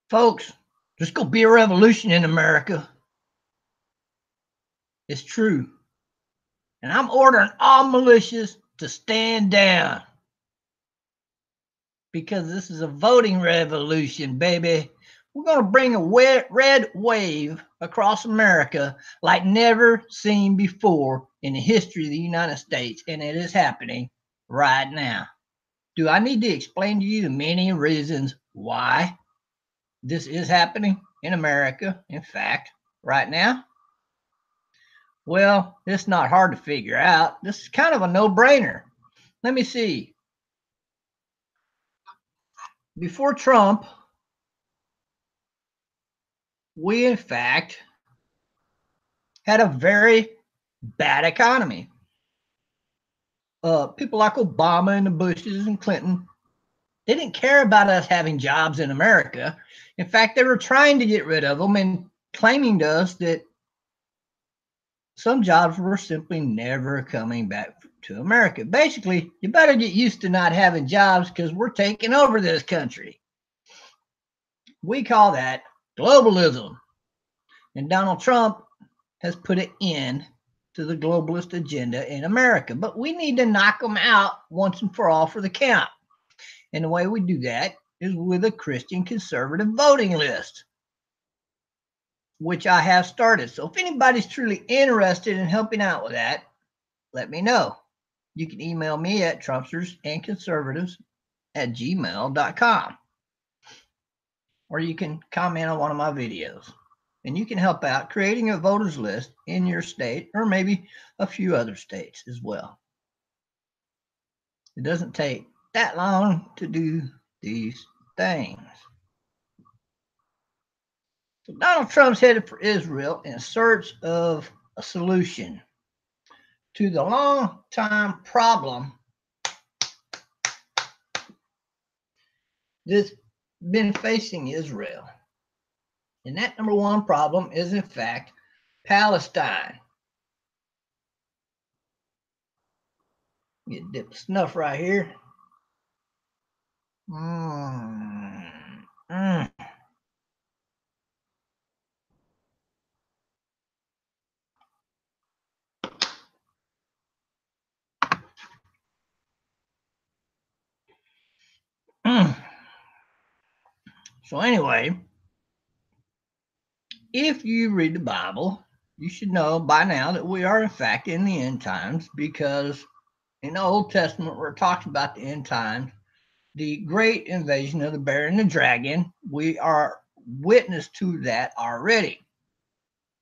Folks, there's going to be a revolution in America. It's true. And I'm ordering all militias to stand down. Because this is a voting revolution, baby. We're going to bring a red wave across America like never seen before in the history of the United States. And it is happening right now. Do I need to explain to you the many reasons why this is happening in America, in fact, right now? Well, it's not hard to figure out. This is kind of a no-brainer. Let me see. Before Trump, we in fact had a very bad economy. People like Obama and the Bushes and Clinton, they didn't care about us having jobs in America. In fact, they were trying to get rid of them and claiming to us that some jobs were simply never coming back to America. Basically, you better get used to not having jobs because we're taking over this country. We call that globalism. And Donald Trump has put an end to the globalist agenda in America. But we need to knock them out once and for all for the count. And the way we do that is with a Christian conservative voting list, which I have started. So if anybody's truly interested in helping out with that, let me know. You can email me at trumpstersandconservatives@gmail.com. Or you can comment on one of my videos. And you can help out creating a voters list in your state or maybe a few other states as well. It doesn't take that long to do these things. So Donald Trump's headed for Israel in search of a solution to the long-time problem that's been facing Israel. And that number one problem is, in fact, Palestine. Get a dip of snuff right here. So anyway, if you read the Bible, you should know by now that we are in fact in the end times, because in the Old Testament where it talks about the end times, the great invasion of the bear and the dragon, we are witness to that already.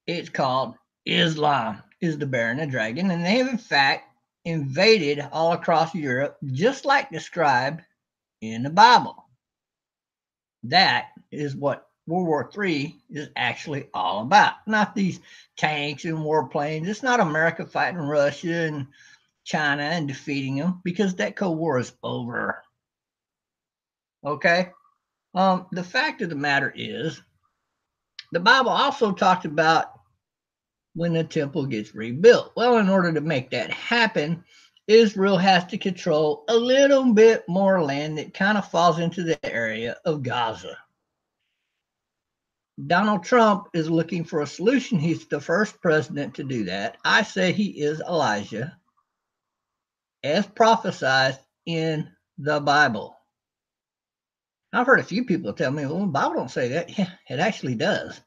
It's called Islam, is the bear and the dragon, and they have in fact invaded all across Europe, just like described in the Bible. That is what World War III is actually all about. Not these tanks and warplanes. It's not America fighting Russia and China and defeating them, because that Cold War is over. Okay? The fact of the matter is, the Bible also talks about when the temple gets rebuilt. Well, in order to make that happen, Israel has to control a little bit more land that kind of falls into the area of Gaza. Donald Trump is looking for a solution. He's the first president to do that. I say he is Elijah, as prophesied in the Bible. I've heard a few people tell me, well, the Bible don't say that. Yeah, it actually does.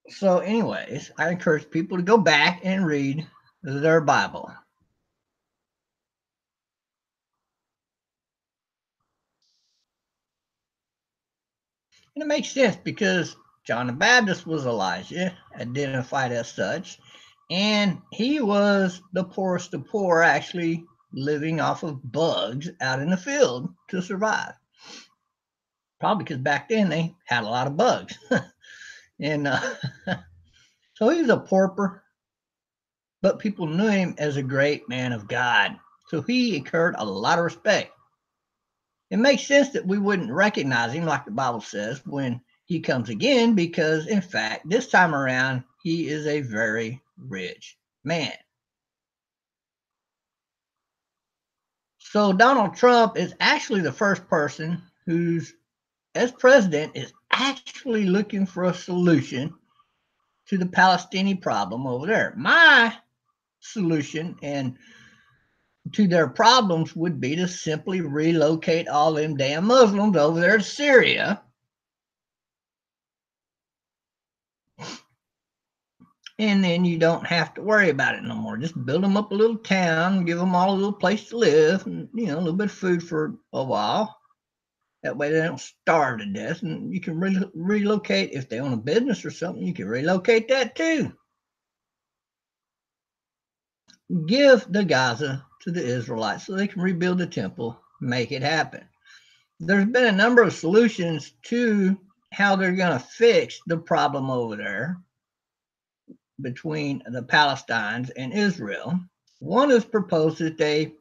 So anyways, I encourage people to go back and read their Bible. And it makes sense because John the Baptist was Elijah, identified as such, and he was the poorest of poor, actually living off of bugs out in the field to survive. Probably because back then they had a lot of bugs. And so he was a pauper. but people knew him as a great man of God, so he incurred a lot of respect. It makes sense that we wouldn't recognize him, like the Bible says, when he comes again, because in fact, this time around, he is a very rich man. So Donald Trump is actually the first person who's, as president, is actually looking for a solution to the Palestinian problem over there. My solution and to their problems would be to simply relocate all them damn Muslims over there to Syria. And then you don't have to worry about it no more. Just build them up a little town, give them all a little place to live, and a little bit of food for a while. That way they don't starve to death, and you can relocate if they own a business or something. You can relocate that too. Give the Gaza to the Israelites so they can rebuild the temple, make it happen. There's been a number of solutions to how they're going to fix the problem over there between the Palestinians and Israel. One has proposed that they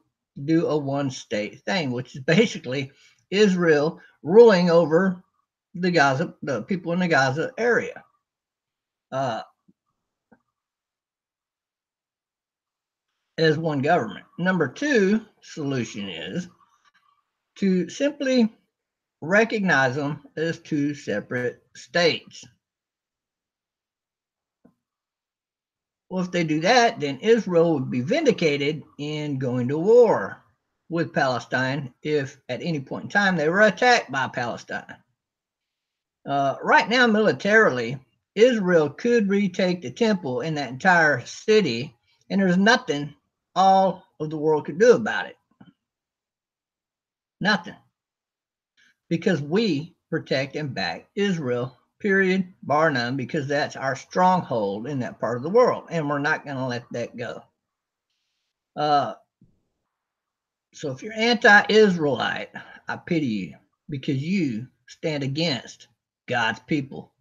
do a one state thing, which is basically Israel ruling over the people in the Gaza area. Uh, as one government. Number two solution is to simply recognize them as two separate states. Well, if they do that, then Israel would be vindicated in going to war with Palestine if at any point in time they were attacked by Palestine. Right now, militarily, Israel could retake the temple in that entire city, and there's nothing all of the world could do about it. Nothing. Because we protect and back Israel, period, bar none, because that's our stronghold in that part of the world, and we're not going to let that go. So if you're anti-Israelite, I pity you because you stand against God's people.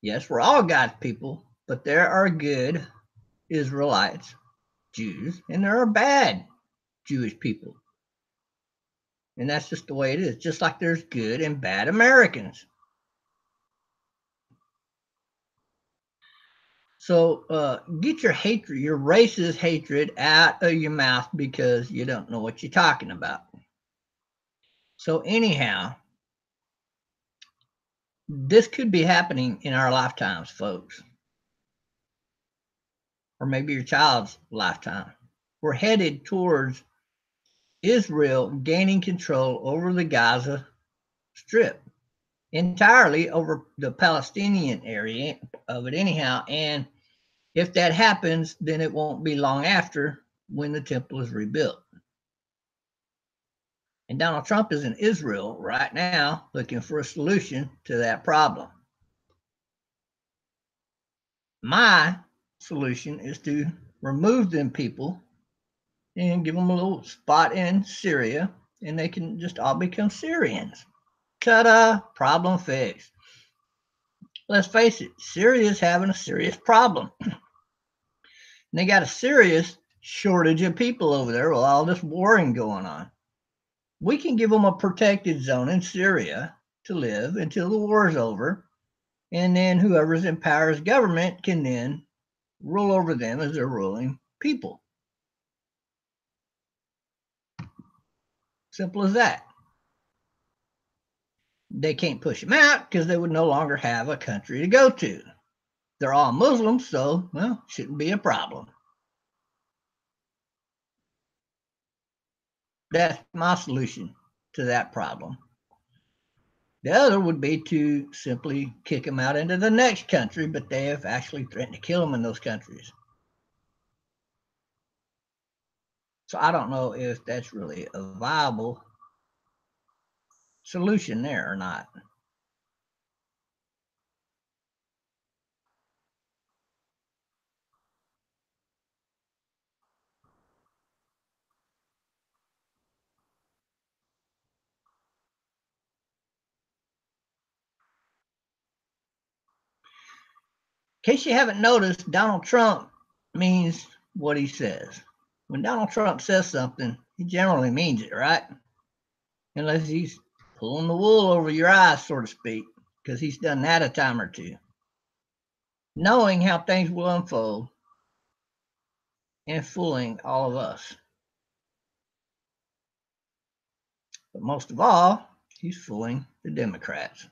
Yes, we're all God's people, but there are good Israelites, Jews, and there are bad Jewish people. And that's just the way it is, just like there's good and bad Americans. So get your hatred, your racist hatred out of your mouth because you don't know what you're talking about. So anyhow, this could be happening in our lifetimes, folks. Or maybe your child's lifetime. We're headed towards Israel gaining control over the Gaza Strip, entirely over the Palestinian area of it anyhow. And if that happens, then it won't be long after when the temple is rebuilt. And Donald Trump is in Israel right now looking for a solution to that problem. My solution is to remove them people and give them a little spot in Syria, and they can just all become Syrians. Ta-da! Problem fixed. Let's face it, Syria is having a serious problem. And they got a serious shortage of people over there with all this warring going on. We can give them a protected zone in Syria to live until the war is over, and then whoever's in power as government can then rule over them as their ruling people. Simple as that. They can't push them out because they would no longer have a country to go to. They're all Muslims, so, well, shouldn't be a problem. That's my solution to that problem. The other would be to simply kick them out into the next country, but they have actually threatened to kill them in those countries. So I don't know if that's really a viable solution there or not. In case you haven't noticed, Donald Trump means what he says. When Donald Trump says something, he generally means it, right? Unless he's pulling the wool over your eyes, so to speak, because he's done that a time or two. Knowing how things will unfold and fooling all of us. But most of all, he's fooling the Democrats.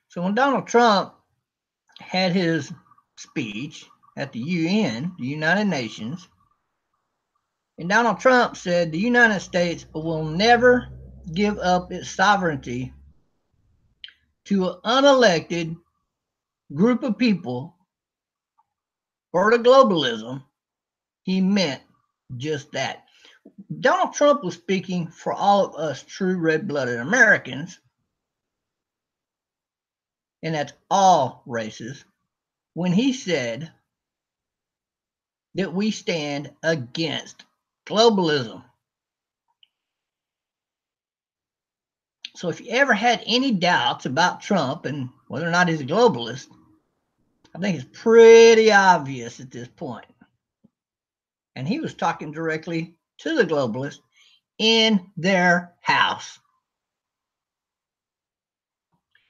So when Donald Trump had his speech at the UN, the United Nations, and Donald Trump said the United States will never give up its sovereignty to an unelected group of people for the globalism, he meant just that. Donald Trump was speaking for all of us true red-blooded Americans, and that's all races, when he said that we stand against globalism. So if you ever had any doubts about Trump and whether or not he's a globalist, I think it's pretty obvious at this point. And he was talking directly to the globalists in their house.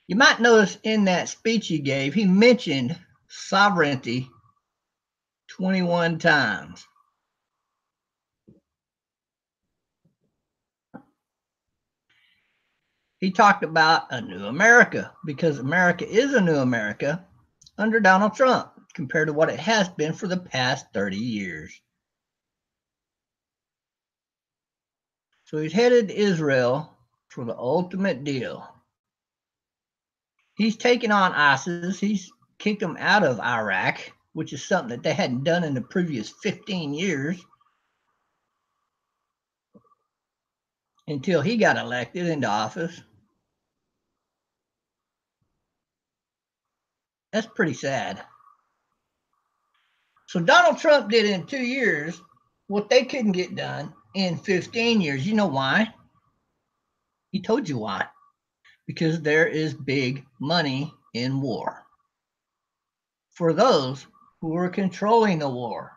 You might notice in that speech he gave, he mentioned sovereignty 21 times. He talked about a new America because America is a new America under Donald Trump compared to what it has been for the past 30 years. So he's headed to Israel for the ultimate deal. He's taken on ISIS. He's kicked them out of Iraq, which is something that they hadn't done in the previous 15 years until he got elected into office. That's pretty sad. So Donald Trump did in 2 years what they couldn't get done in 15 years. You know why? He told you why. Because there is big money in war for those who are controlling the war.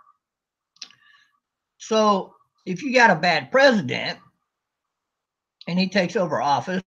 So if you got a bad president and he takes over office,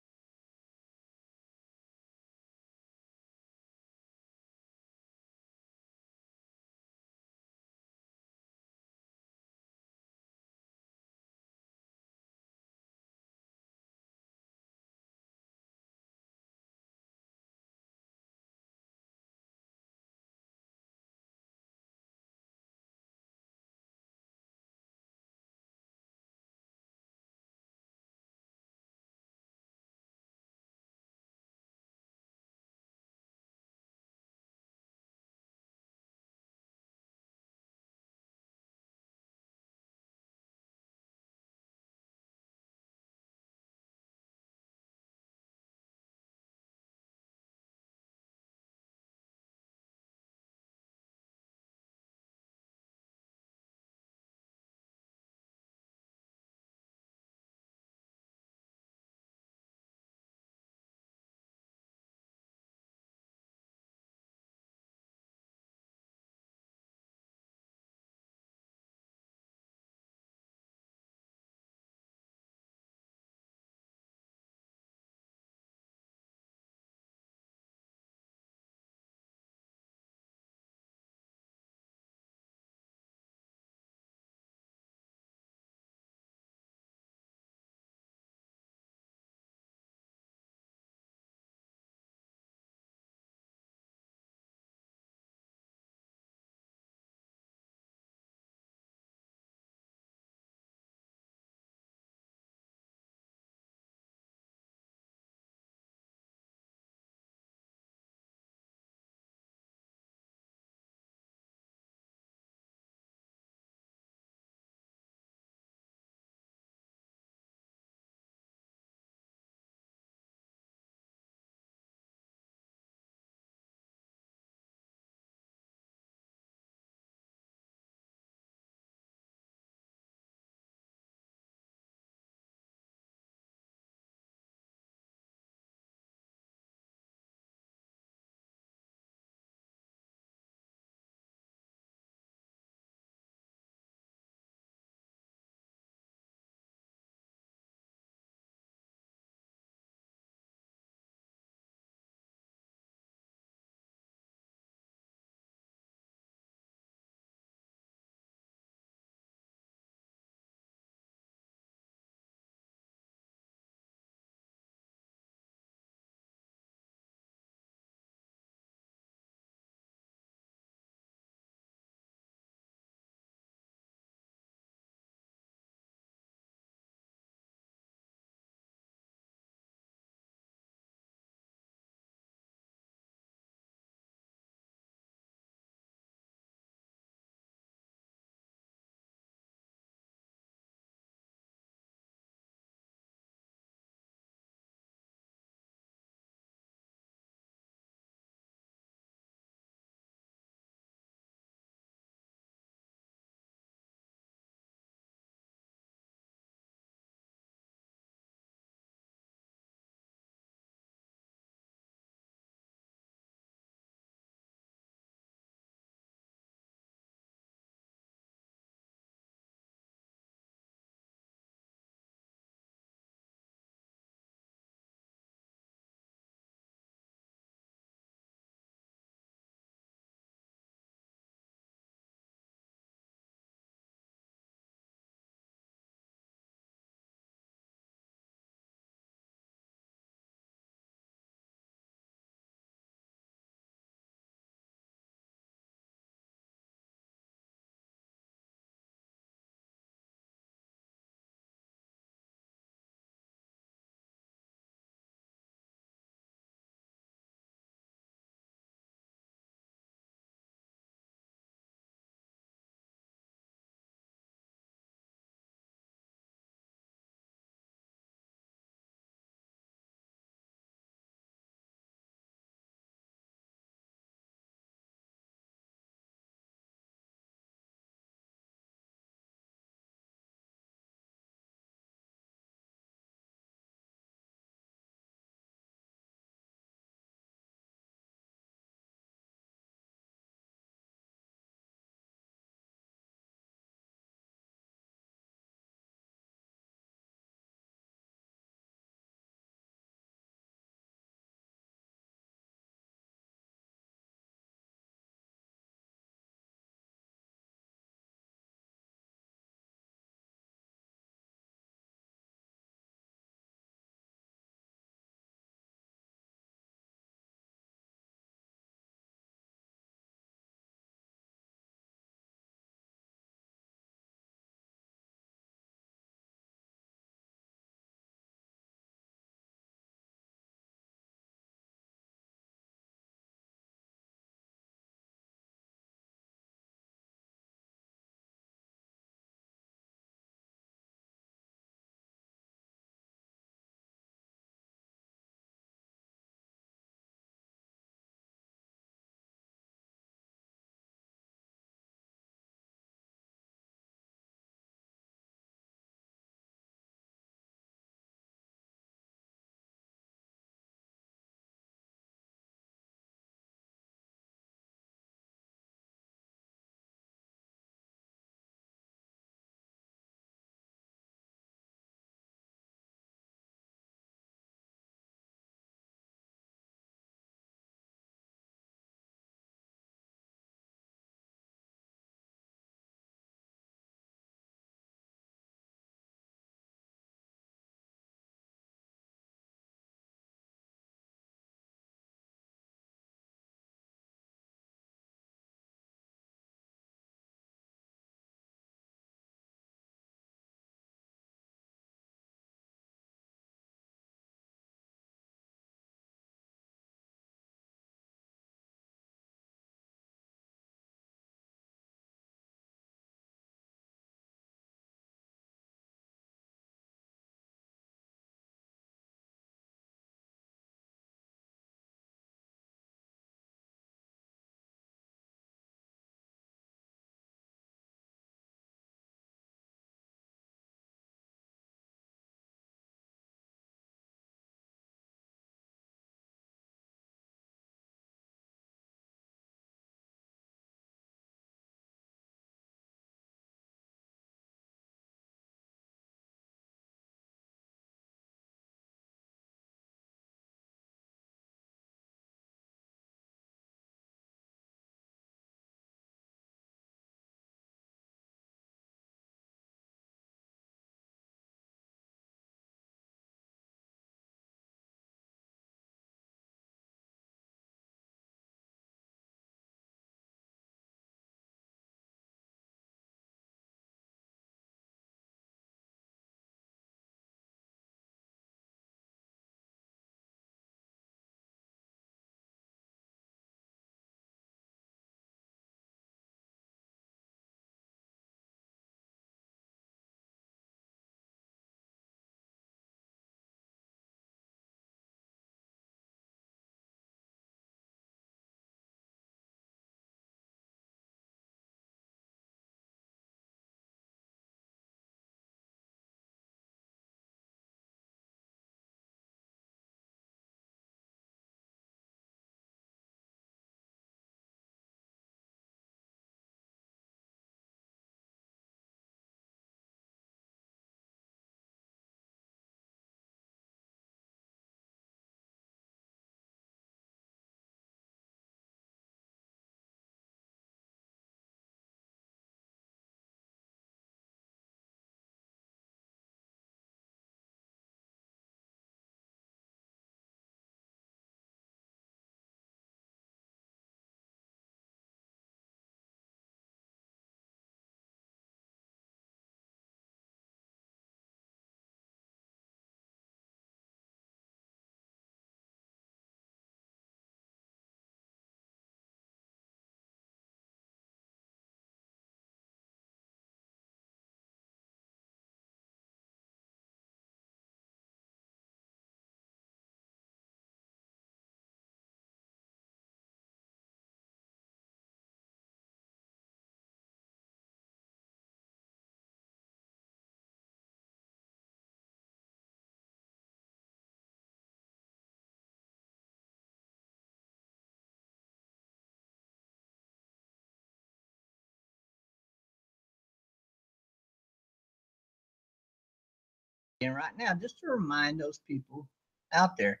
in right now, just to remind those people out there.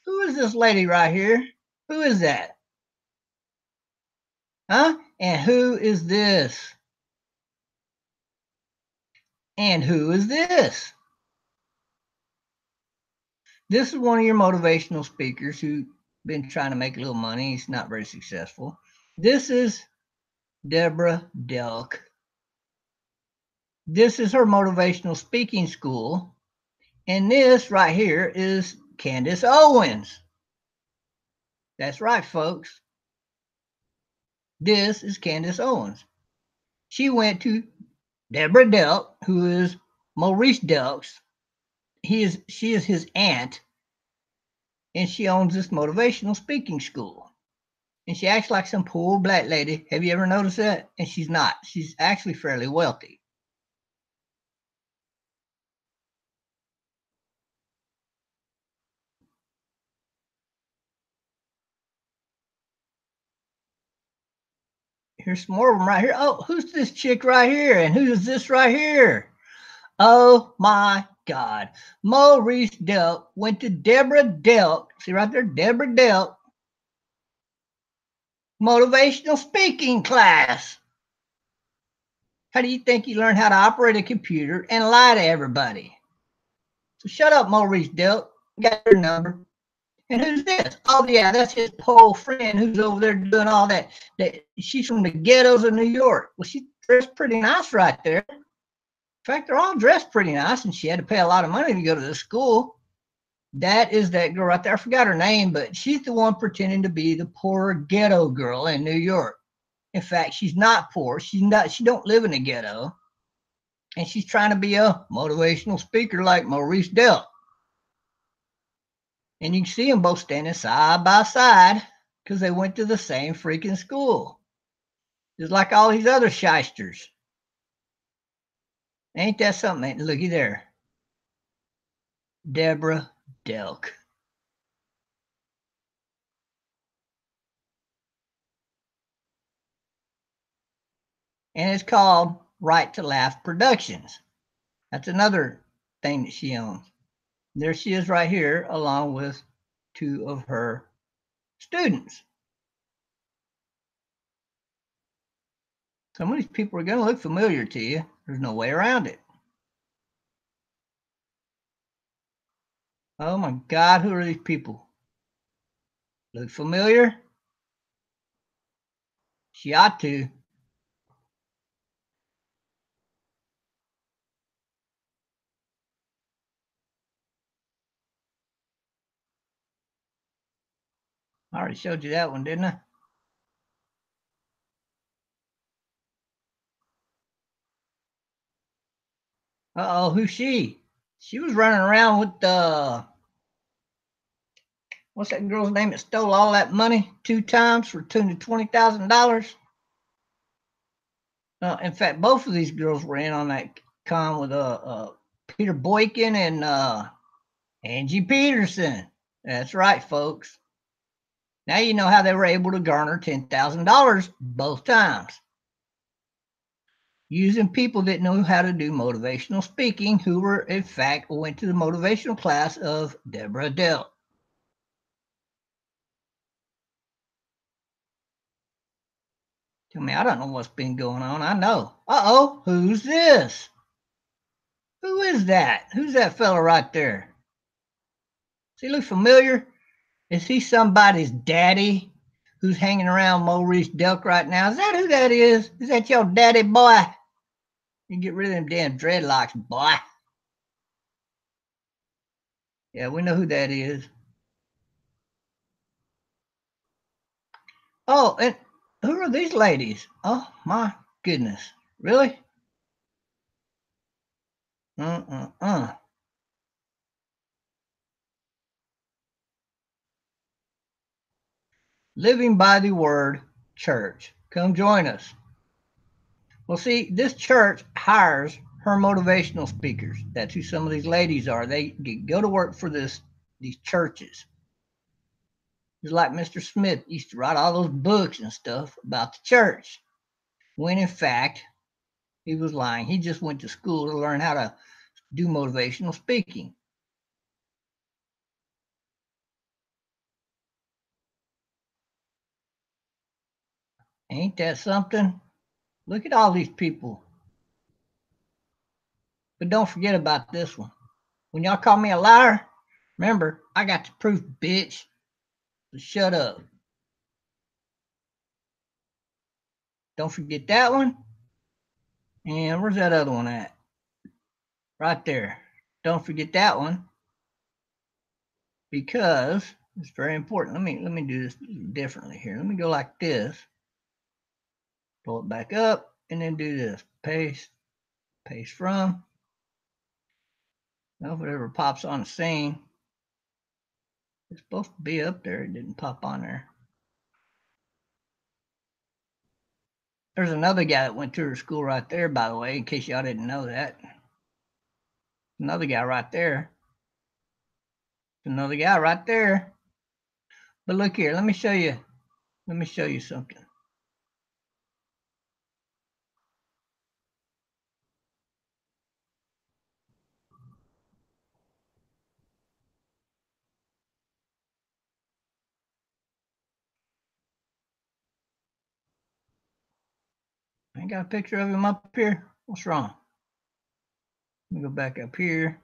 Who is this lady right here? Who is that? Huh? And who is this? And who is this? This is one of your motivational speakers who's been trying to make a little money. He's not very successful. This is Deborah Delk. This is her motivational speaking school. And this right here is Candace Owens. That's right, folks. This is Candace Owens. She went to Deborah Delk, who is Maurice Delk's. She is his aunt, and she owns this motivational speaking school. And she acts like some poor black lady. Have you ever noticed that? And she's not. She's actually fairly wealthy. Here's some more of them right here. Oh, who's this chick right here? And who's this right here? Oh my God. Maurice Delk went to Deborah Delk. See right there, Deborah Delk. Motivational speaking class. How do you think you learn how to operate a computer and lie to everybody? So shut up, Maurice Delk. Got your number. And who's this? Oh yeah, that's his poor friend who's over there doing all that. She's from the ghettos of New York. Well, she dressed pretty nice right there. In fact, they're all dressed pretty nice, and she had to pay a lot of money to go to the school. That is that girl right there. I forgot her name, but she's the one pretending to be the poor ghetto girl in New York. In fact, she's not poor. She don't live in a ghetto. And she's trying to be a motivational speaker like Maurice Delk. And you can see them both standing side by side because they went to the same freaking school. Just like all these other shysters. Ain't that something? Looky there. Deborah Delk. And it's called Right to Laugh Productions. That's another thing that she owns. There she is right here, along with two of her students. Some of these people are going to look familiar to you. There's no way around it. Oh my God, who are these people? Look familiar? She ought to. I already showed you that one, didn't I? Uh-oh, who's she? She was running around with what's that girl's name that stole all that money 2 times for $20,000? In fact, both of these girls were in on that con with Peter Boykin and Angie Peterson. That's right, folks. Now you know how they were able to garner $10,000 both times. Using people that know how to do motivational speaking, who were, in fact, went to the motivational class of Deborah Delk. Tell me, I don't know what's been going on. I know. Uh-oh, who's this? Who is that? Who's that fella right there? Does he look familiar? Is he somebody's daddy who's hanging around Maurice Delk right now? Is that who that is? Is that your daddy, boy? You get rid of them damn dreadlocks, boy. Yeah, we know who that is. Oh, and who are these ladies? Oh, my goodness. Really? Living by the Word Church. Come join us. Well, see, this church hires her motivational speakers. That's who some of these ladies are. They go to work for these churches. It's like Mr. Smith used to write all those books and stuff about the church, when in fact he was lying. He just went to school to learn how to do motivational speaking. Ain't that something? Look at all these people. But don't forget about this one. When y'all call me a liar, remember, I got the proof, bitch. So shut up. Don't forget that one. And where's that other one at? Right there. Don't forget that one. Because it's very important. Let me do this differently here. Let me go like this. Pull it back up and then do this. Paste. Paste from. Now if it ever pops on the scene, it's supposed to be up there. It didn't pop on there. There's another guy that went to her school right there, by the way, in case y'all didn't know that. Another guy right there. Another guy right there. But look here, let me show you. Let me show you something. I ain't got a picture of him up here. What's wrong? Let me go back up here.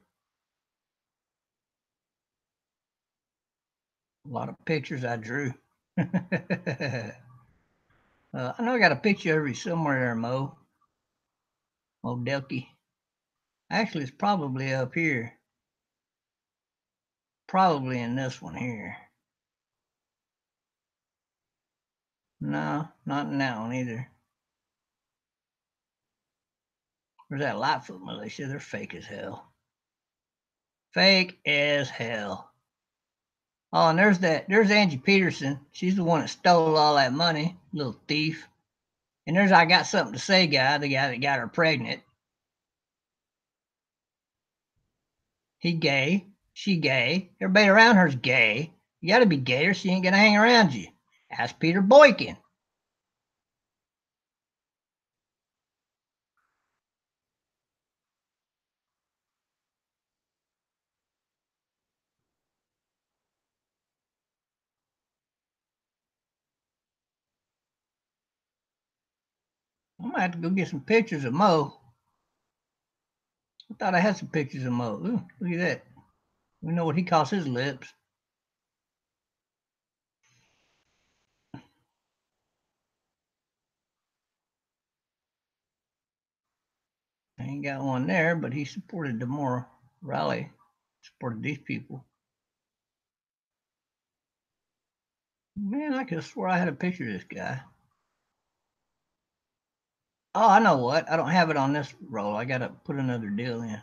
A lot of pictures I drew. I know I got a picture of you somewhere there, Mo. Mo Delkey. Actually, it's probably up here. Probably in this one here. No, not in that one either. Where's that Lightfoot militia? They're fake as hell. Fake as hell. Oh, and there's Angie Peterson. She's the one that stole all that money, little thief. And there's I got something to say guy, the guy that got her pregnant. He gay, she gay, everybody around her's gay. You gotta be gay or she ain't gonna hang around you. Ask Peter Boykin. I'm gonna have to go get some pictures of Mo. I thought I had some pictures of Mo. Ooh, look at that. We know what he calls his lips. I ain't got one there, but he supported the more rally, supported these people. Man, I could have swore I had a picture of this guy. Oh, I know what. I don't have it on this roll. I gotta put another deal in.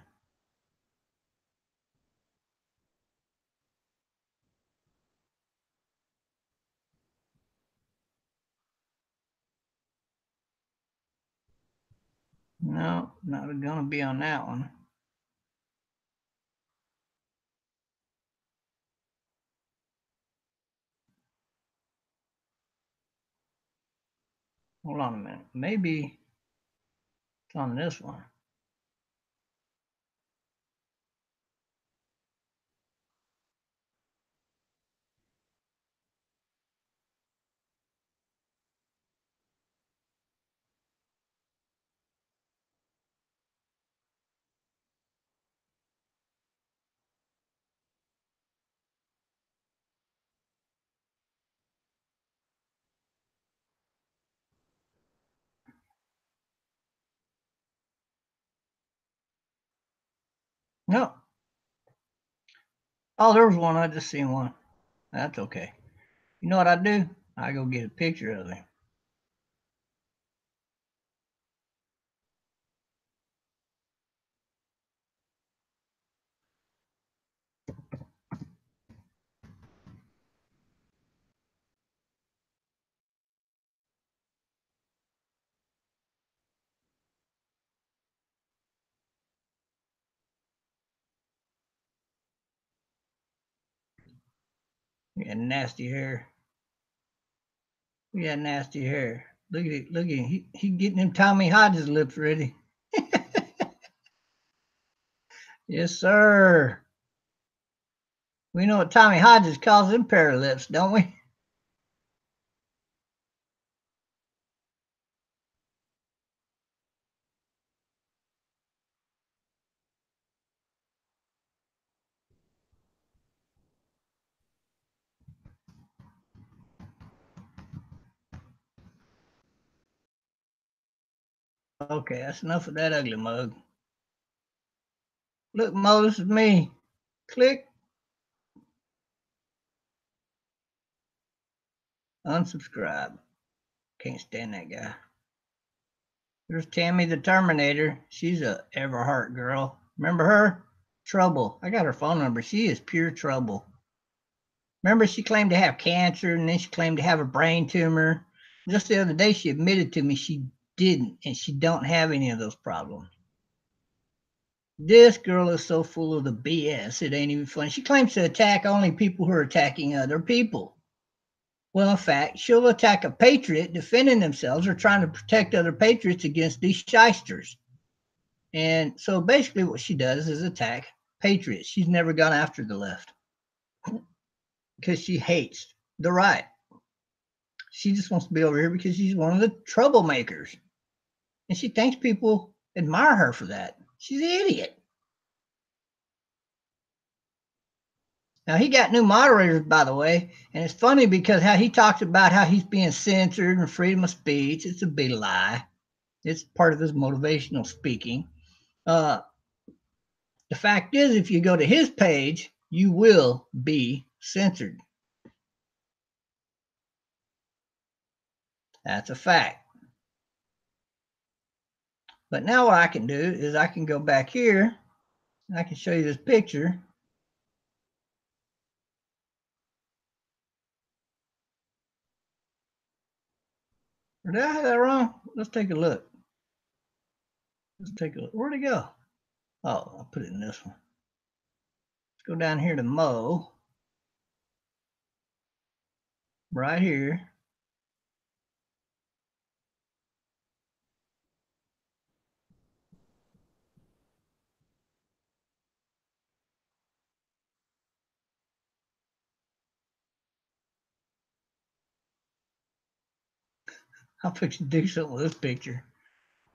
No, not gonna be on that one. Hold on a minute. Maybe it's on this one. No. Oh, there was one. I just seen one. That's okay. You know what I do? I go get a picture of him. He got nasty hair. He got nasty hair. Look at it. Look at him. He getting them Tommy Hodges lips ready. Yes, sir. We know what Tommy Hodges calls them pair of lips, don't we? Okay, that's enough of that ugly mug. Look, Mo, this is me. Click. Unsubscribe. Can't stand that guy. There's Tammy the Terminator. She's a Everhart girl. Remember her? Trouble. I got her phone number. She is pure trouble. Remember, she claimed to have cancer and then she claimed to have a brain tumor. Just the other day, she admitted to me she didn't, and she don't have any of those problems. This girl is so full of the BS, it ain't even funny. She claims to attack only people who are attacking other people. Well, in fact, she'll attack a patriot defending themselves or trying to protect other patriots against these shysters. And so basically, what she does is attack patriots. She's never gone after the left because she hates the right. She just wants to be over here because she's one of the troublemakers. And she thinks people admire her for that. She's an idiot. Now, he got new moderators, by the way, and it's funny because how he talks about how he's being censored and freedom of speech. It's a big lie. It's part of his motivational speaking. The fact is, if you go to his page, you will be censored. That's a fact. But now what I can do is I can go back here and I can show you this picture. Or did I have that wrong? Let's take a look. Let's take a look. Where'd it go? Oh, I'll put it in this one. Let's go down here to Mo. Right here. I'll fix to do something with this picture.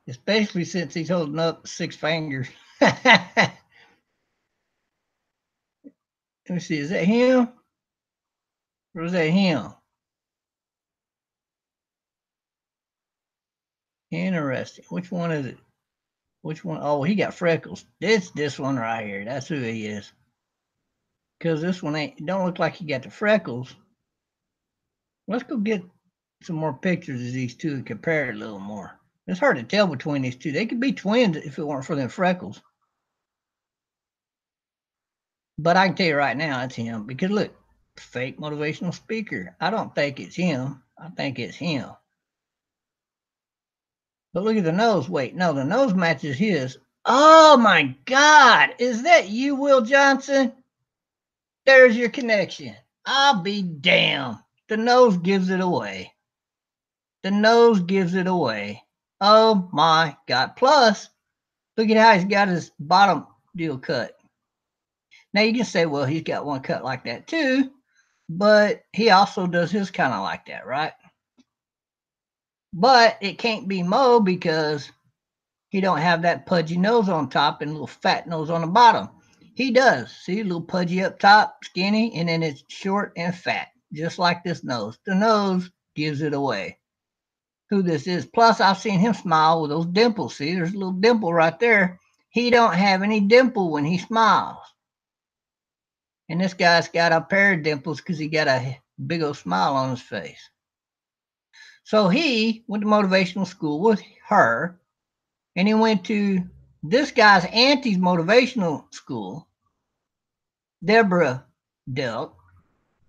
Especially since he's holding up 6 fingers. Let me see, is that him? Or is that him? Interesting. Which one is it? Which one? Oh, he got freckles. This one right here. That's who he is. Because this one don't look like he got the freckles. Let's go get some more pictures of these two and compare it a little more. It's hard to tell between these two. They could be twins if it weren't for them freckles. But I can tell you right now, it's him. Because look, fake motivational speaker. I don't think it's him. I think it's him. But look at the nose. Wait, no, the nose matches his. Oh my God. Is that you, Will Johnson? There's your connection. I'll be damned. The nose gives it away. The nose gives it away. Oh my God. Plus, look at how he's got his bottom deal cut. Now you can say, well, he's got one cut like that too, but he also does his kind of like that, right? But it can't be Mo because he don't have that pudgy nose on top and little fat nose on the bottom. He does. See, a little pudgy up top, skinny, and then it's short and fat, just like this nose. The nose gives it away who this is. Plus, I've seen him smile with those dimples. See, there's a little dimple right there. He don't have any dimple when he smiles. And this guy's got a pair of dimples because he got a big old smile on his face. So he went to motivational school with her, and he went to this guy's auntie's motivational school, Deborah Delk.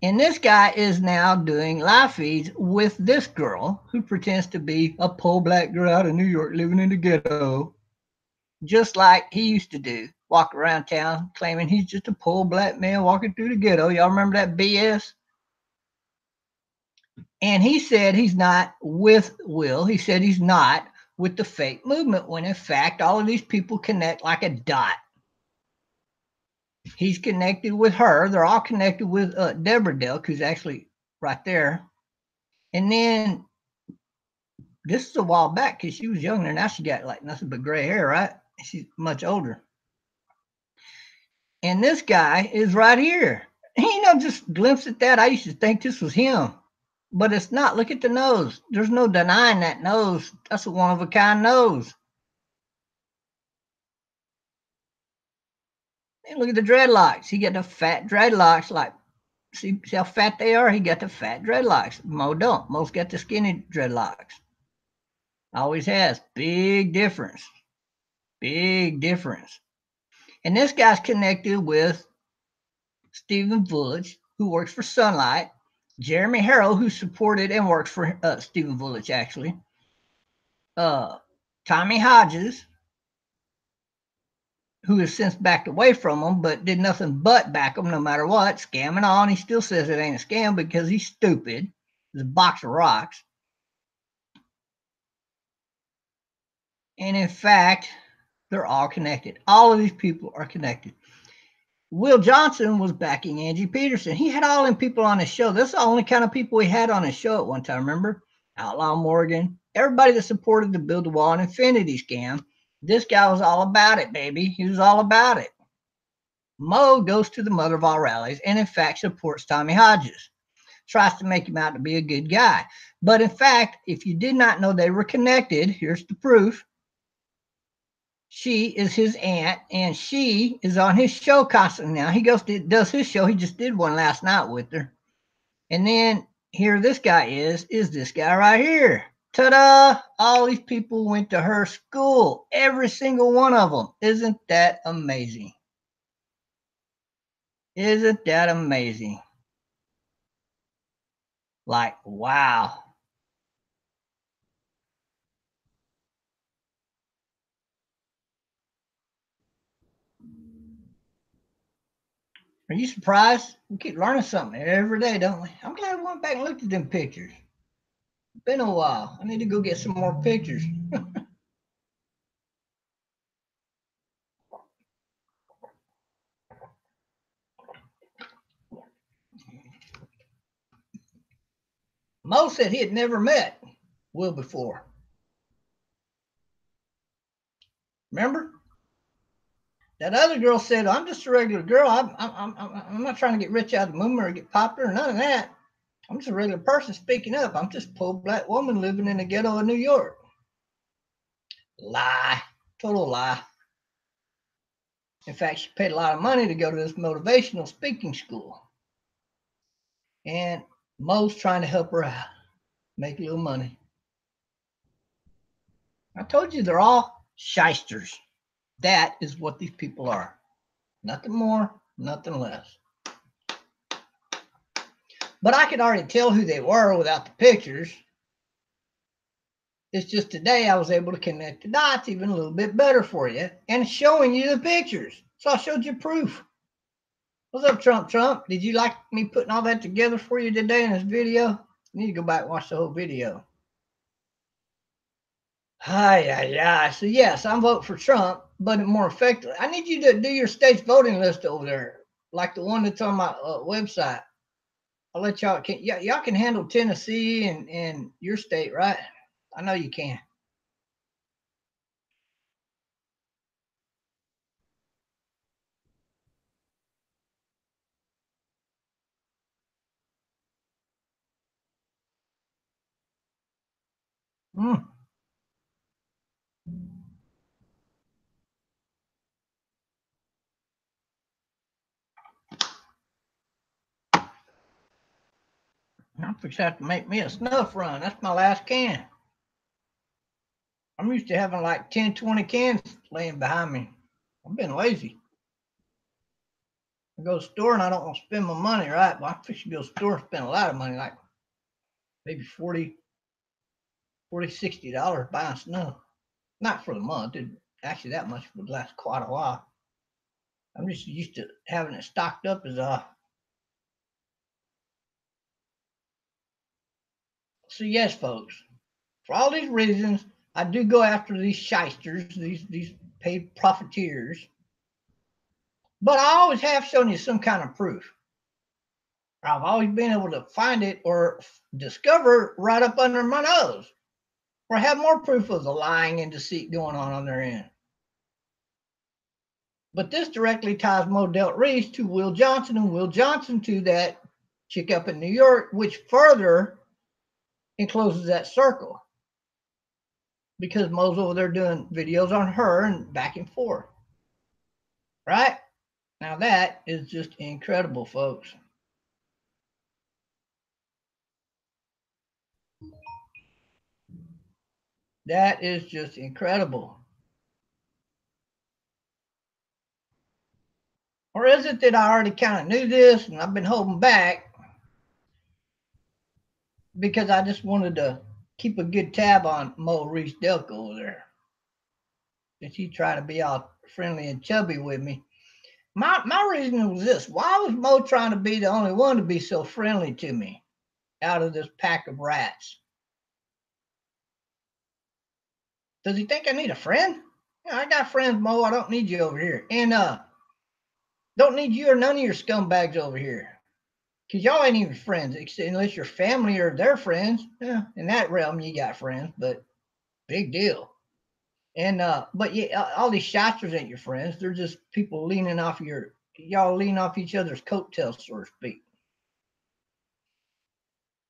And this guy is now doing live feeds with this girl who pretends to be a poor black girl out of New York living in the ghetto, just like he used to do. Walk around town claiming he's just a poor black man walking through the ghetto. Y'all remember that BS? And he said he's not with Will. He said he's not with the fake movement when in fact all of these people connect like a dot. He's connected with her. They're all connected with Deborah Delk, who's actually right there. And then this is a while back because she was younger. Now she got like nothing but gray hair, right? She's much older. And this guy is right here. Just glimpse at that. I used to think this was him, but it's not. Look at the nose. There's no denying that nose. That's a one of a kind nose. And look at the dreadlocks. He got the fat dreadlocks. Like, see how fat they are? He got the fat dreadlocks. Mo don't. Mo's got the skinny dreadlocks. Always has. Big difference. Big difference. And this guy's connected with Stephen Vulich, who works for Sunlight, Jeremy Harrell, who supported and works for Stephen Vulich, actually, Tommy Hodges, who has since backed away from him, but did nothing but back him no matter what, scamming on. He still says it ain't a scam because he's stupid. It's a box of rocks. And in fact, they're all connected. All of these people are connected. Will Johnson was backing Angie Peterson. He had all them people on his show. That's the only kind of people he had on his show at one time, remember? Outlaw Morgan, everybody that supported the Build the Wall and Infinity scam. This guy was all about it, baby. He was all about it. Mo goes to the mother of all rallies and, in fact, supports Tommy Hodges. Tries to make him out to be a good guy. But, in fact, if you did not know they were connected, here's the proof. She is his aunt, and she is on his show constantly now. He does his show. He just did one last night with her. And then here this guy is this guy right here. Ta-da! All these people went to her school. Every single one of them. Isn't that amazing? Isn't that amazing? Like, wow. Are you surprised? We keep learning something every day, don't we? I'm glad I went back and looked at them pictures. It's been a while. I need to go get some more pictures. Mo said he had never met Will before. Remember? That other girl said, "I'm just a regular girl. I'm not trying to get rich out of the movement or get popular, none of that. I'm just a regular person speaking up. I'm just a poor black woman living in the ghetto of New York." Lie. Total lie. In fact, she paid a lot of money to go to this motivational speaking school. And Mo's trying to help her out, make a little money. I told you they're all shysters. That is what these people are. Nothing more, nothing less. But I could already tell who they were without the pictures. It's just today I was able to connect the dots even a little bit better for you and showing you the pictures. So I showed you proof. What's up, Trump? Did you like me putting all that together for you today in this video? You need to go back and watch the whole video. Hi. So yes, I'm voting for Trump, but more effectively. I need you to do your state's voting list over there, like the one that's on my website. I'll let y'all. Y'all can handle Tennessee and your state, right? I know you can. Mm. I'm fixing to have to make me a snuff run. That's my last can. I'm used to having like 10, 20 cans laying behind me. I've been lazy. I go to the store and I don't want to spend my money, right? But I'm fixing to go to the store and spend a lot of money, like maybe $40, $60 buying snuff. Not for the month. Actually, that much would last quite a while. I'm just used to having it stocked up as So yes, folks. For all these reasons, I do go after these shysters, these paid profiteers. But I always have shown you some kind of proof. I've always been able to find it or discover right up under my nose, or have more proof of the lying and deceit going on their end. But this directly ties Mo Del Reese to Will Johnson, and Will Johnson to that chick up in New York, which further encloses that circle because Mo's over there doing videos on her and back and forth. Right? Now that is just incredible, folks. That is just incredible. Or is it that I already kind of knew this and I've been holding back because I just wanted to keep a good tab on Mo Reese Delco over there? Since he tried to be all friendly and chubby with me. My reason was this: why was Mo trying to be the only one to be so friendly to me out of this pack of rats? Does he think I need a friend? Yeah, I got friends, Mo. I don't need you over here. And don't need you or none of your scumbags over here. Because y'all ain't even friends, unless you're family or their friends. Yeah, in that realm, you got friends, but big deal. And but yeah, all these shotters ain't your friends. They're just people leaning off y'all lean off each other's coattails, so to speak.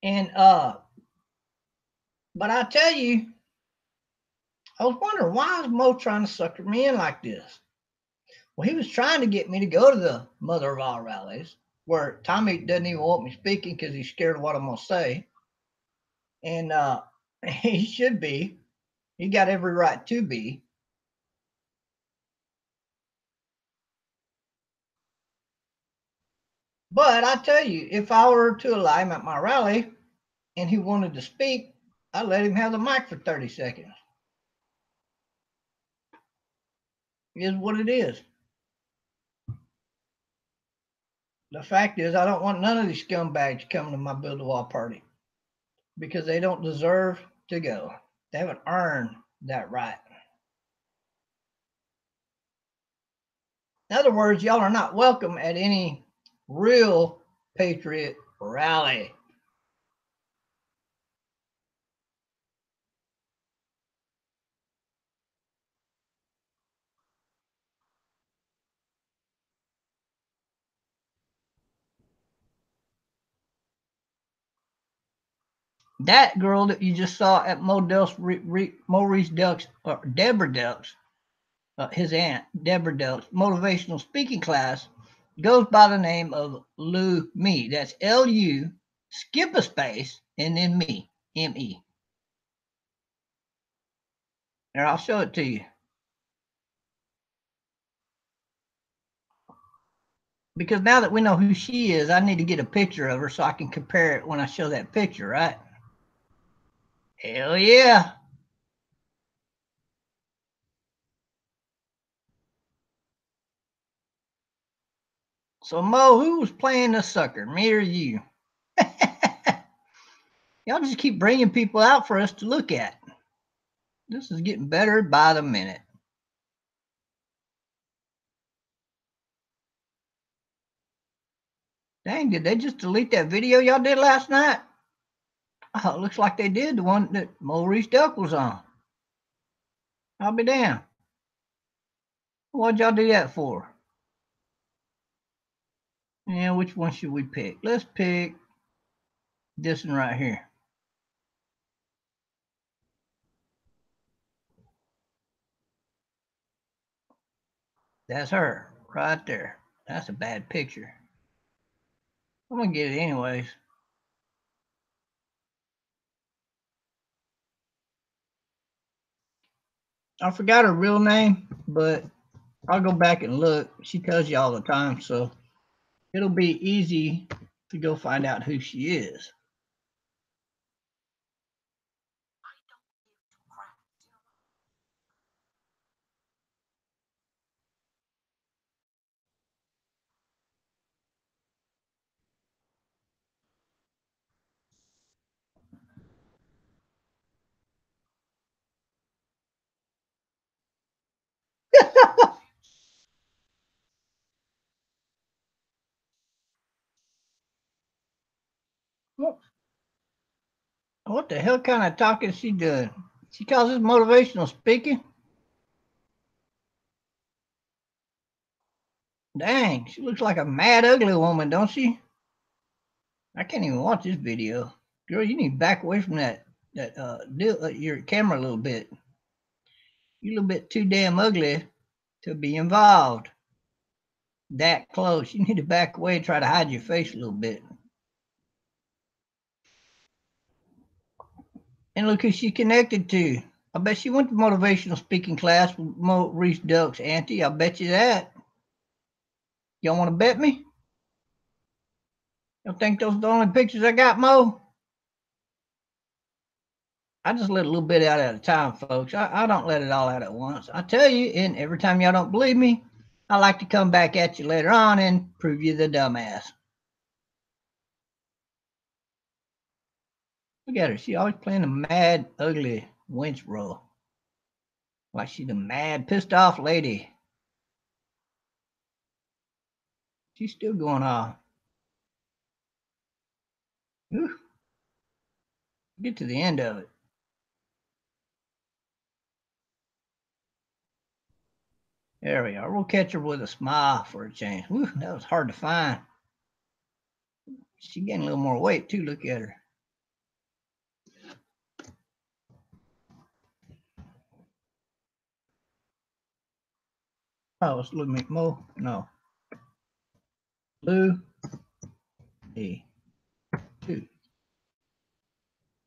And but I tell you, I was wondering why is Mo trying to sucker me in like this? Well, he was trying to get me to go to the mother of all rallies, where Tommy doesn't even want me speaking because he's scared of what I'm gonna say. And he should be. He got every right to be. But I tell you, if I were to allow him at my rally and he wanted to speak, I'd let him have the mic for 30 seconds. It is what it is. The fact is, I don't want none of these scumbags coming to my Build a Wall party because they don't deserve to go. They haven't earned that right. In other words, y'all are not welcome at any real patriot rally. That girl that you just saw at Maurice Delk's, or Deborah Delk's, his aunt, Deborah Delk's motivational speaking class, goes by the name of Lou Me. That's Lu, skip a space, and then me, M-E. Here, I'll show it to you. Because now that we know who she is, I need to get a picture of her so I can compare it when I show that picture, right? Hell yeah. So, Mo, who was playing the sucker, me or you? Y'all just keep bringing people out for us to look at. This is getting better by the minute. Dang, did they just delete that video y'all did last night? Oh, it looks like they did, the one that Maurice Duck was on. I'll be damned. What'd y'all do that for? Yeah, which one should we pick? Let's pick this one right here. That's her right there. That's a bad picture. I'm gonna get it anyways. I forgot her real name, but I'll go back and look. She tells you all the time, so it'll be easy to go find out who she is. What the hell kind of talking is she doing? She calls this motivational speaking? Dang, she looks like a mad ugly woman, don't she? I can't even watch this video. Girl, you need to back away from your camera a little bit. You're a little bit too damn ugly to be involved. That close. You need to back away and try to hide your face a little bit. And look who she connected to. I bet she went to motivational speaking class with Maurice Duck's auntie. I bet you that. Y'all want to bet me? You think those are the only pictures I got, Mo? I just let a little bit out at a time, folks. I don't let it all out at once. I tell you, and every time y'all don't believe me, I like to come back at you later on and prove you the dumbass. Look at her. She always playing a mad, ugly winch role. Like she's a mad, pissed off lady. She's still going off. Ooh. Get to the end of it. There we are. We'll catch her with a smile for a change. Whew, that was hard to find. She's getting a little more weight too. Look at her. Oh, it's Lou McMo. No. Lou E. 2.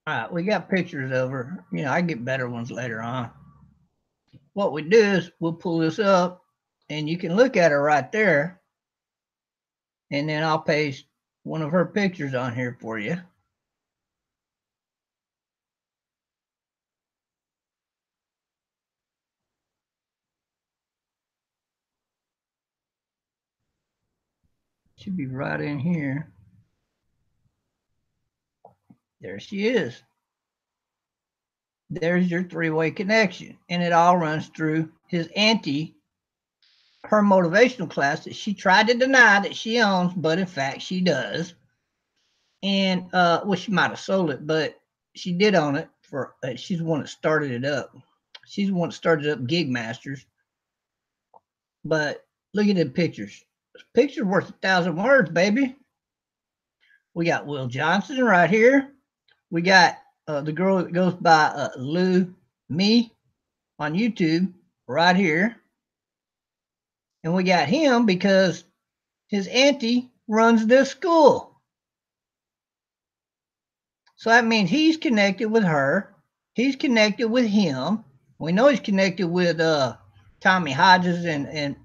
All right, we got pictures of her. You know, I get better ones later on. What we do is we'll pull this up and you can look at her right there. And then I'll paste one of her pictures on here for you. Should be right in here. There she is. There's your three-way connection. And it all runs through his auntie, her motivational class that she tried to deny that she owns, but in fact she does. And well, she might have sold it, but she did own it. For she's the one that started it up. She's the one that started up Gig Masters. But look at the pictures. Pictures worth 1,000 words, baby. We got Will Johnson right here. We got the girl that goes by Lou Me on YouTube right here. And we got him because his auntie runs this school. So that means he's connected with her. He's connected with him. We know he's connected with Tommy Hodges and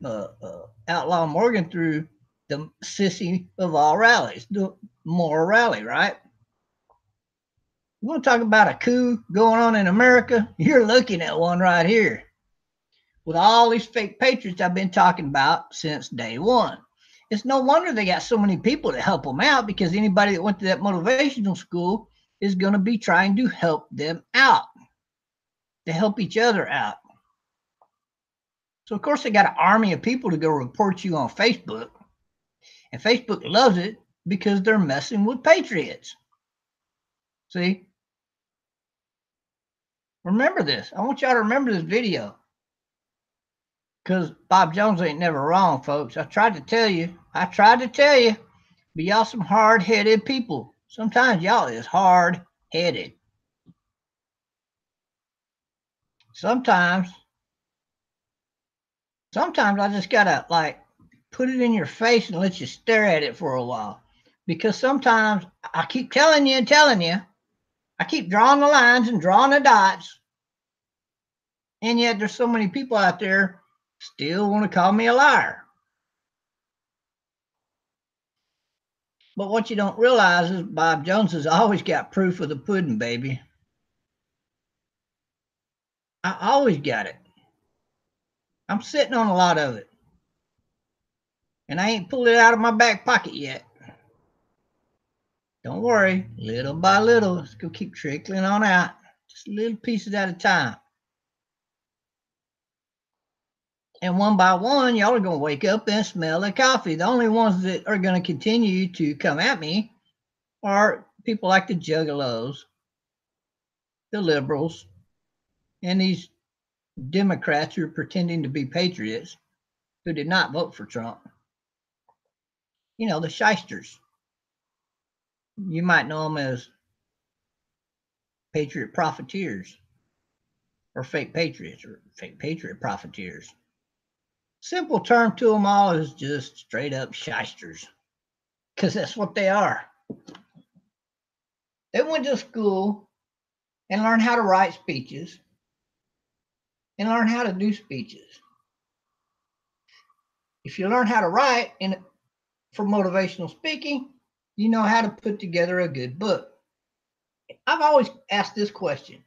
Outlaw Morgan through the sissy of all rallies, the Moore rally, right? You want to talk about a coup going on in America? You're looking at one right here with all these fake patriots I've been talking about since day one. It's no wonder they got so many people to help them out because anybody that went to that motivational school is going to be trying to help them out, to help each other out. So, of course, they got an army of people to go report you on Facebook. And Facebook loves it because they're messing with patriots. See? Remember this. I want y'all to remember this video. Because Bob Jones ain't never wrong, folks. I tried to tell you. But y'all some hard-headed people. Sometimes y'all is hard-headed. Sometimes I just gotta like put it in your face and let you stare at it for a while. Because sometimes I keep telling you. I keep drawing the lines and drawing the dots. And yet there's so many people out there still want to call me a liar. But what you don't realize is Bob Jones has always got proof of the pudding, baby. I always got it. I'm sitting on a lot of it. And I ain't pulled it out of my back pocket yet. Don't worry, little by little, it's going to keep trickling on out. Just little pieces at a time. And one by one, y'all are going to wake up and smell the coffee. The only ones that are going to continue to come at me are people like the juggalos, the liberals, and these Democrats who are pretending to be patriots who did not vote for Trump. You know, the shysters. You might know them as patriot profiteers or fake patriots or fake patriot profiteers. Simple term to them all is just straight up shysters because that's what they are. They went to school and learned how to write speeches and learn how to do speeches. If you learn how to write for motivational speaking, you know how to put together a good book. I've always asked this question.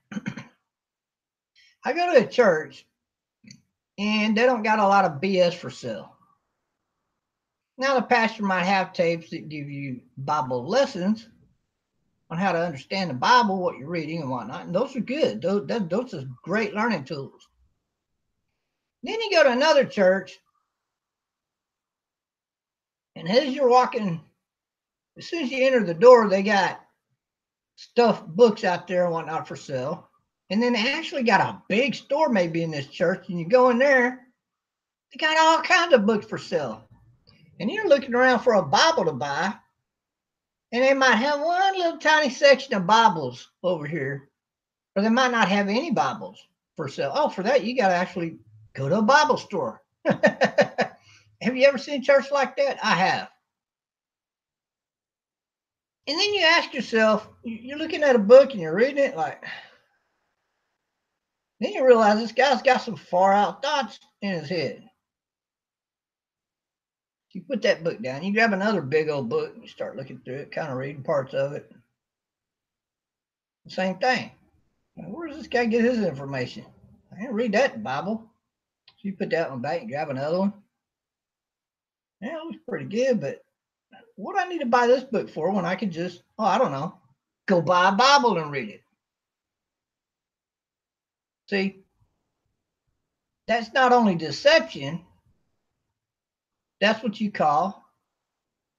I go to a church and they don't got a lot of BS for sale. Now, the pastor might have tapes that give you Bible lessons on how to understand the Bible, what you're reading and whatnot. And those are good. Those are great learning tools. Then you go to another church, and as you're walking, as soon as you enter the door, they got stuffed books out there and whatnot for sale. And then they actually got a big store maybe in this church, and you go in there, they got all kinds of books for sale. And you're looking around for a Bible to buy, and they might have one little tiny section of Bibles over here, or they might not have any Bibles for sale. Oh, for that, you got to actually go to a Bible store. Have you ever seen a church like that? I have. And then you ask yourself, you're looking at a book and you're reading it like, then you realize this guy's got some far out thoughts in his head. You put that book down, you grab another big old book and you start looking through it, kind of reading parts of it. Same thing. Where does this guy get his information? I didn't read that in the Bible. So you put that one back and grab another one. Yeah, it looks pretty good, but what do I need to buy this book for when I could just, I don't know, go buy a Bible and read it? See, that's not only deception, that's what you call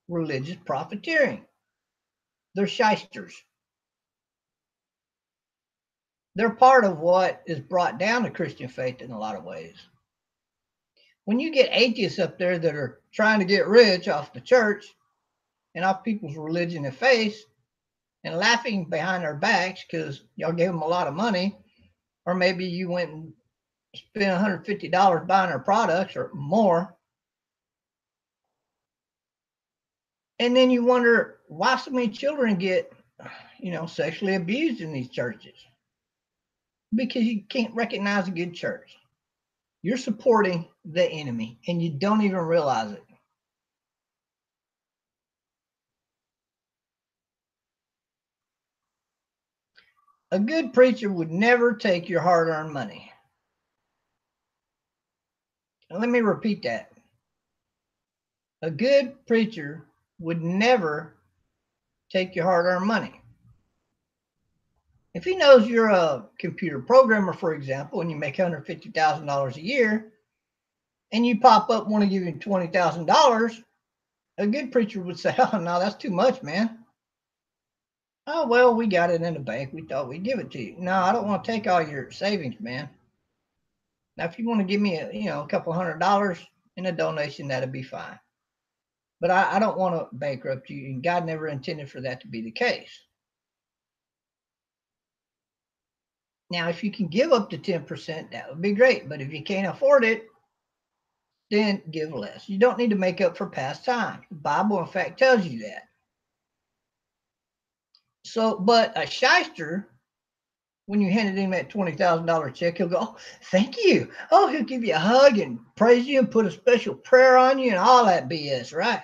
religious profiteering. They're shysters. They're part of what is brought down the Christian faith in a lot of ways. When you get atheists up there that are trying to get rich off the church and off people's religion and faith and laughing behind their backs because y'all gave them a lot of money, or maybe you went and spent $150 buying their products or more, and then you wonder why so many children get, sexually abused in these churches. Because you can't recognize a good church. You're supporting the enemy and you don't even realize it. A good preacher would never take your hard-earned money. Let me repeat that. A good preacher would never take your hard-earned money. If he knows you're a computer programmer, for example, and you make $150,000 a year, and you pop up want to give him $20,000, a good preacher would say, "Oh, no, that's too much, man. Oh, well, we got it in the bank. We thought we'd give it to you. No, I don't want to take all your savings, man. Now, if you want to give me a couple $100 in a donation, that'd be fine. But I don't want to bankrupt you, and God never intended for that to be the case." Now, if you can give up to 10%, that would be great. But if you can't afford it, then give less. You don't need to make up for past times. The Bible, in fact, tells you that. So, but a shyster, when you handed him that $20,000 check, he'll go, "Oh, thank you." Oh, he'll give you a hug and praise you and put a special prayer on you and all that BS, right?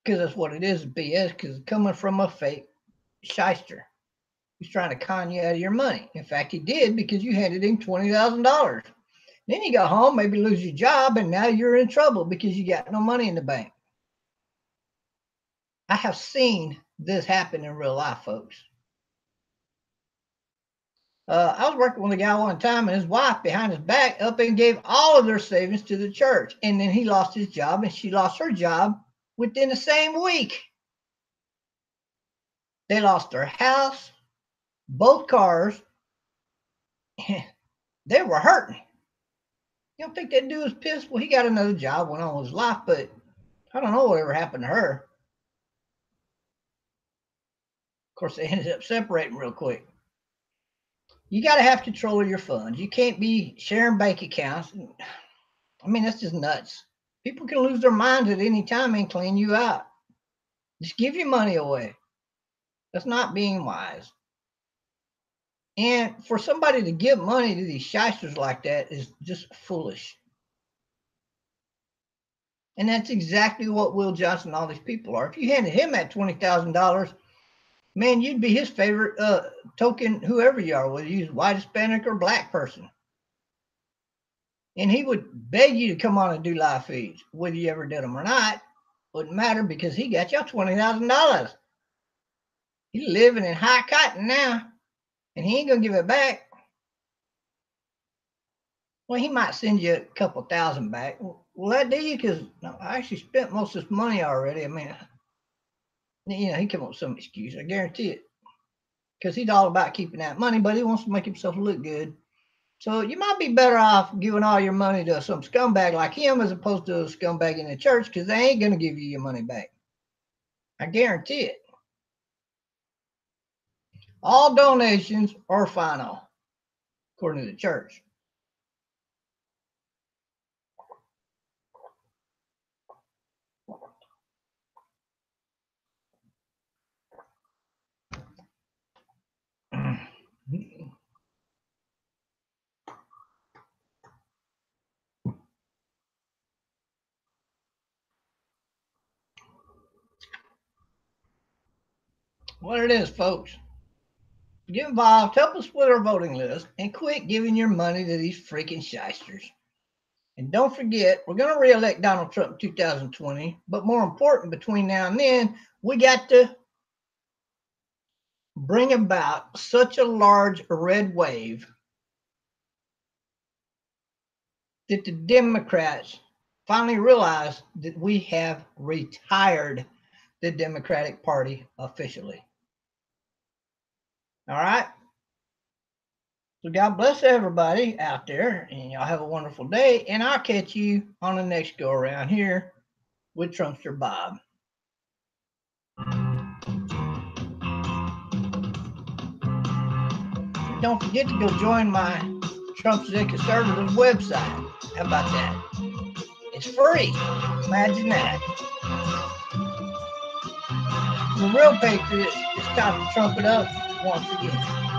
Because that's what it is, BS, because it's coming from a fake shyster. He's trying to con you out of your money. In fact, he did, because you handed him $20,000. Then you go home, maybe lose your job, and now you're in trouble because you got no money in the bank. I have seen this happen in real life, folks. I was working with a guy one time, and his wife behind his back up and gave all of their savings to the church. And then he lost his job, and she lost her job within the same week. They lost their house, both cars. They were hurting. You don't think that dude was pissed? Well, he got another job, went on with his life, but I don't know whatever happened to her. Of course, they ended up separating real quick. You got to have control of your funds. You can't be sharing bank accounts. I mean, that's just nuts. People can lose their minds at any time and clean you out. Just give your money away. That's not being wise. And for somebody to give money to these shysters like that is just foolish. And that's exactly what Will Johnson and all these people are. If you handed him that $20,000, man, you'd be his favorite token, whoever you are, whether you're white, Hispanic, or black person. And he would beg you to come on and do live feeds. Whether you ever did them or not, wouldn't matter because he got y'all $20,000. He's living in high cotton now, and he ain't going to give it back. Well, he might send you a couple thousand back. Will that do you? Because I actually spent most of this money already. I mean, he come up with some excuse. I guarantee it. Because he's all about keeping that money, but he wants to make himself look good. So you might be better off giving all your money to some scumbag like him as opposed to a scumbag in the church, because they ain't going to give you your money back. I guarantee it. All donations are final, according to the church. What it is, folks. Get involved, help us with our voting list, and quit giving your money to these freaking shysters. And don't forget, we're going to re-elect Donald Trump in 2020. But more important, between now and then, we got to bring about such a large red wave that the Democrats finally realize that we have retired the Democratic Party officially. All right? So God bless everybody out there, and y'all have a wonderful day, and I'll catch you on the next go around here with Trumpster Bob. Don't forget to go join my Trumpster Conservative website. How about that? It's free. Imagine that. The real patriots, it's time to trump it up once again.